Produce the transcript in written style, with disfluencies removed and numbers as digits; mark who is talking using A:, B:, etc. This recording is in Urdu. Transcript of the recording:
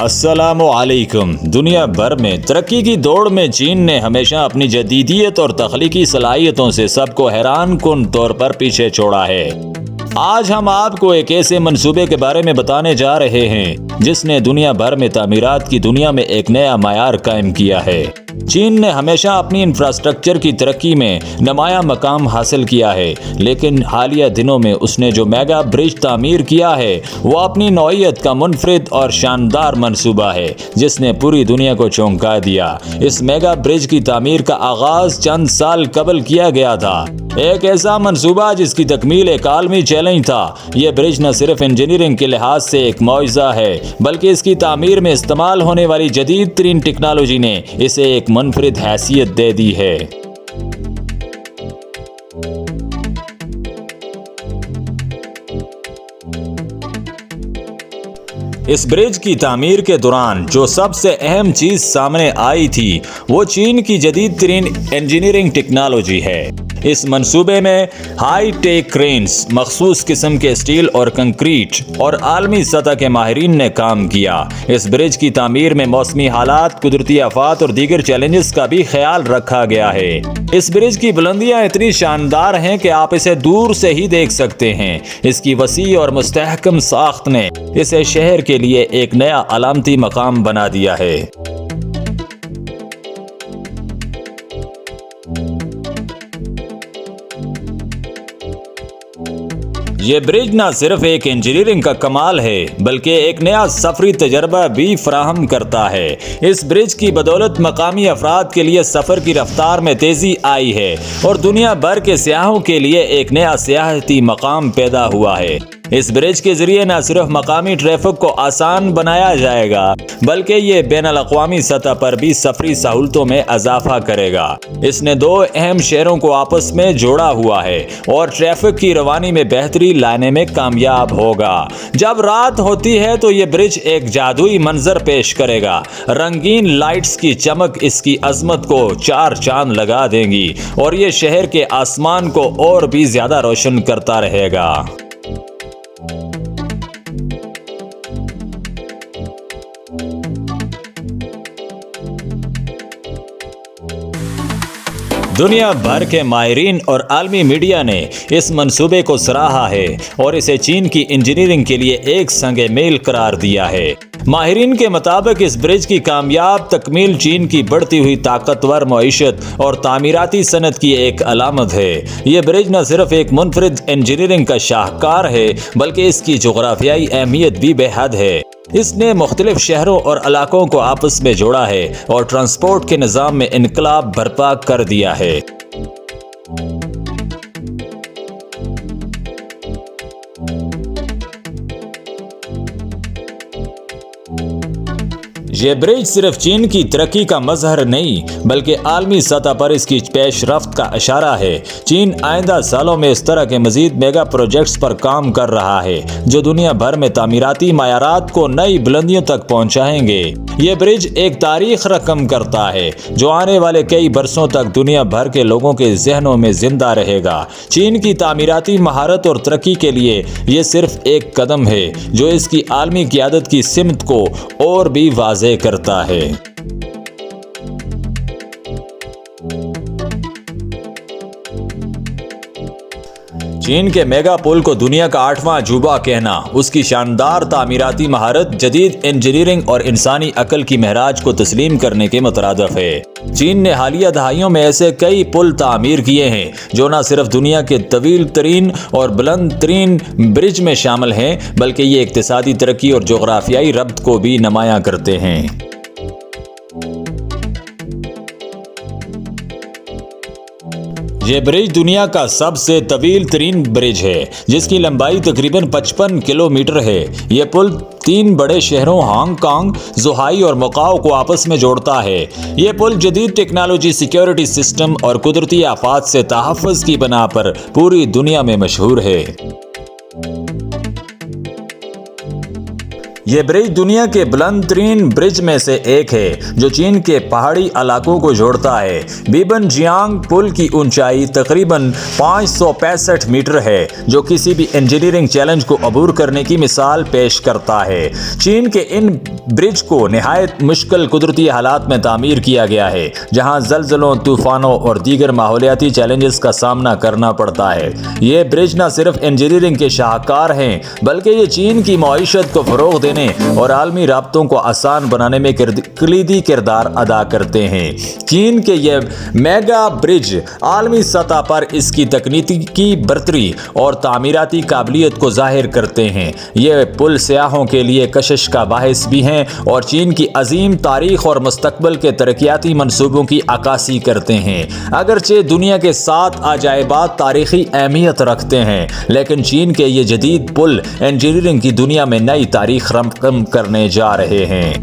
A: السلام علیکم۔ دنیا بھر میں ترقی کی دوڑ میں چین نے ہمیشہ اپنی جدیدیت اور تخلیقی صلاحیتوں سے سب کو حیران کن طور پر پیچھے چھوڑا ہے۔ آج ہم آپ کو ایک ایسے منصوبے کے بارے میں بتانے جا رہے ہیں جس نے دنیا بھر میں تعمیرات کی دنیا میں ایک نیا معیار قائم کیا ہے۔ چین نے ہمیشہ اپنی انفراسٹرکچر کی ترقی میں نمایاں مقام حاصل کیا ہے، لیکن حالیہ دنوں میں اس نے جو میگا برج تعمیر کیا ہے وہ اپنی نوعیت کا منفرد اور شاندار منصوبہ ہے جس نے پوری دنیا کو چونکا دیا۔ اس میگا برج کی تعمیر کا آغاز چند سال قبل کیا گیا تھا، ایک ایسا منصوبہ جس کی تکمیل ایک عالمی چیلنج تھا۔ یہ برج نہ صرف انجینئرنگ کے لحاظ سے ایک معجزہ ہے، بلکہ اس کی تعمیر میں استعمال ہونے والی جدید ترین ٹیکنالوجی نے اسے ایک منفرد حیثیت دے دی ہے۔ اس برج کی تعمیر کے دوران جو سب سے اہم چیز سامنے آئی تھی وہ چین کی جدید ترین انجینئرنگ ٹیکنالوجی ہے۔ اس منصوبے میں ہائی ٹیک کرینز، مخصوص قسم کے اسٹیل اور کنکریٹ اور عالمی سطح کے ماہرین نے کام کیا۔ اس برج کی تعمیر میں موسمی حالات، قدرتی آفات اور دیگر چیلنجز کا بھی خیال رکھا گیا ہے۔ اس برج کی بلندیاں اتنی شاندار ہیں کہ آپ اسے دور سے ہی دیکھ سکتے ہیں۔ اس کی وسیع اور مستحکم ساخت نے اسے شہر کے لیے ایک نیا علامتی مقام بنا دیا ہے۔ یہ برج نہ صرف ایک انجینئرنگ کا کمال ہے بلکہ ایک نیا سفری تجربہ بھی فراہم کرتا ہے۔ اس برج کی بدولت مقامی افراد کے لیے سفر کی رفتار میں تیزی آئی ہے اور دنیا بھر کے سیاحوں کے لیے ایک نیا سیاحتی مقام پیدا ہوا ہے۔ اس برج کے ذریعے نہ صرف مقامی ٹریفک کو آسان بنایا جائے گا بلکہ یہ بین الاقوامی سطح پر بھی سفری سہولتوں میں اضافہ کرے گا۔ اس نے دو اہم شہروں کو آپس میں جوڑا ہوا ہے اور ٹریفک کی روانی میں بہتری لانے میں کامیاب ہوگا۔ جب رات ہوتی ہے تو یہ برج ایک جادوئی منظر پیش کرے گا۔ رنگین لائٹس کی چمک اس کی عظمت کو چار چاند لگا دیں گی اور یہ شہر کے آسمان کو اور بھی زیادہ روشن کرتا رہے گا۔ دنیا بھر کے ماہرین اور عالمی میڈیا نے اس منصوبے کو سراہا ہے اور اسے چین کی انجینئرنگ کے لیے ایک سنگ میل قرار دیا ہے۔ ماہرین کے مطابق اس برج کی کامیاب تکمیل چین کی بڑھتی ہوئی طاقتور معیشت اور تعمیراتی صنعت کی ایک علامت ہے۔ یہ برج نہ صرف ایک منفرد انجینئرنگ کا شاہکار ہے بلکہ اس کی جغرافیائی اہمیت بھی بے حد ہے۔ اس نے مختلف شہروں اور علاقوں کو آپس میں جوڑا ہے اور ٹرانسپورٹ کے نظام میں انقلاب برپا کر دیا ہے۔ یہ برج صرف چین کی ترقی کا مظہر نہیں بلکہ عالمی سطح پر اس کی پیش رفت کا اشارہ ہے۔ چین آئندہ سالوں میں اس طرح کے مزید میگا پروجیکٹس پر کام کر رہا ہے جو دنیا بھر میں تعمیراتی معیارات کو نئی بلندیوں تک پہنچائیں گے۔ یہ برج ایک تاریخ رقم کرتا ہے جو آنے والے کئی برسوں تک دنیا بھر کے لوگوں کے ذہنوں میں زندہ رہے گا۔ چین کی تعمیراتی مہارت اور ترقی کے لیے یہ صرف ایک قدم ہے جو اس کی عالمی قیادت کی سمت کو اور بھی واضح کرتا ہے۔ چین کے میگا پل کو دنیا کا 8واں عجوبہ کہنا اس کی شاندار تعمیراتی مہارت، جدید انجینئرنگ اور انسانی عقل کی معراج کو تسلیم کرنے کے مترادف ہے۔ چین نے حالیہ دہائیوں میں ایسے کئی پل تعمیر کیے ہیں جو نہ صرف دنیا کے طویل ترین اور بلند ترین برج میں شامل ہیں بلکہ یہ اقتصادی ترقی اور جغرافیائی ربط کو بھی نمایاں کرتے ہیں۔ یہ برج دنیا کا سب سے طویل ترین برج ہے جس کی لمبائی تقریباً 55 کلومیٹر ہے۔ یہ پل 3 بڑے شہروں ہانگ کانگ، زوہائی اور مکاؤ کو آپس میں جوڑتا ہے۔ یہ پل جدید ٹیکنالوجی، سیکیورٹی سسٹم اور قدرتی آفات سے تحفظ کی بنا پر پوری دنیا میں مشہور ہے۔ یہ برج دنیا کے بلند ترین برج میں سے ایک ہے جو چین کے پہاڑی علاقوں کو جوڑتا ہے۔ بیبن جیانگ پل کی اونچائی تقریباً 565 میٹر ہے جو کسی بھی انجینئرنگ چیلنج کو عبور کرنے کی مثال پیش کرتا ہے۔ چین کے ان برج کو نہایت مشکل قدرتی حالات میں تعمیر کیا گیا ہے جہاں زلزلوں، طوفانوں اور دیگر ماحولیاتی چیلنجز کا سامنا کرنا پڑتا ہے۔ یہ برج نہ صرف انجینئرنگ کے شاہکار ہیں بلکہ یہ چین کی معیشت کو فروغ دینے اور عالمی رابطوں کو آسان بنانے میں کلیدی کردار ادا کرتے ہیں۔ چین کے یہ میگا برج عالمی سطح پر اس کی تکنیکی برتری اور تعمیراتی قابلیت کو ظاہر کرتے ہیں۔ یہ پل سیاحوں کے لیے کشش کا باعث بھی ہیں اور چین کی عظیم تاریخ اور مستقبل کے ترقیاتی منصوبوں کی عکاسی کرتے ہیں۔ اگرچہ دنیا کے 7 عجائبات تاریخی اہمیت رکھتے ہیں لیکن چین کے یہ جدید پل انجینئرنگ کی دنیا میں نئی تاریخ رقم کرنے جا رہے ہیں۔